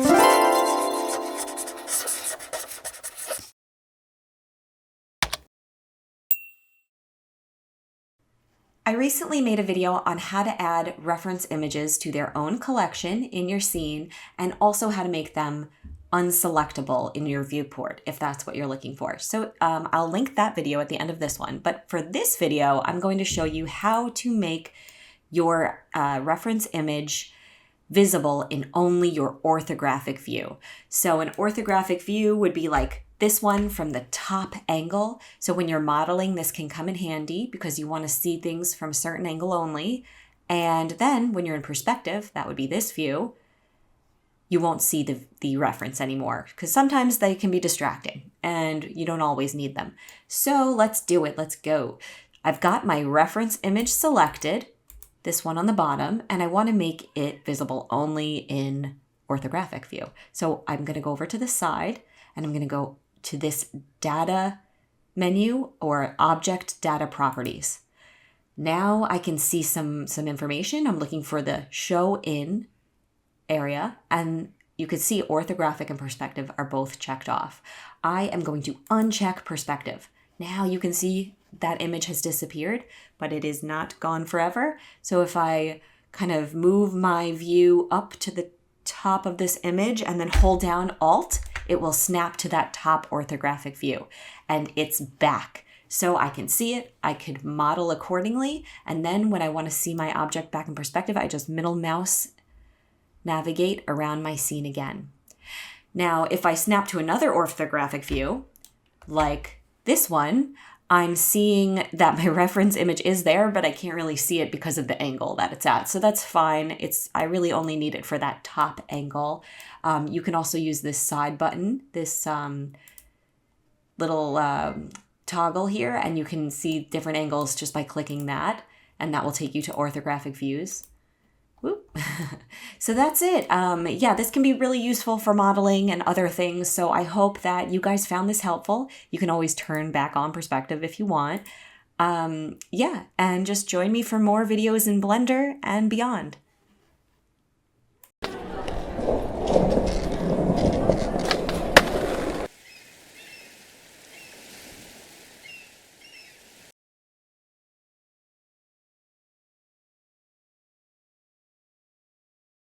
I recently made a video on how to add reference images to their own collection in your scene and also how to make them unselectable in your viewport if that's what you're looking for. So I'll link that video at the end of this one. But for this video, I'm going to show you how to make your reference image visible in only your orthographic view. So an orthographic view would be like this one from the top angle. So when you're modeling, this can come in handy because you want to see things from a certain angle only. And then when you're in perspective, that would be this view, you won't see the reference anymore because sometimes they can be distracting and you don't always need them. So let's do it. Let's go. I've got my reference image selected, this one on the bottom, and I want to make it visible only in orthographic view. So I'm going to go over to the side and I'm going to go to this data menu or object data properties. Now I can see some information. I'm looking for the show in area, and you can see orthographic and perspective are both checked off. I am going to uncheck perspective. Now you can see that image has disappeared, but it is not gone forever. So if I kind of move my view up to the top of this image and then hold down Alt, it will snap to that top orthographic view and it's back. So I can see it, I could model accordingly. And then when I want to see my object back in perspective, I just middle mouse navigate around my scene again. Now, if I snap to another orthographic view, like this one, I'm seeing that my reference image is there, but I can't really see it because of the angle that it's at. So that's fine. I really only need it for that top angle. You can also use this side button, this little toggle here, and you can see different angles just by clicking that, and that will take you to orthographic views. Whoop. So that's it. Yeah, this can be really useful for modeling and other things. So I hope that you guys found this helpful. You can always turn back on perspective if you want. Yeah, and just join me for more videos in Blender and beyond.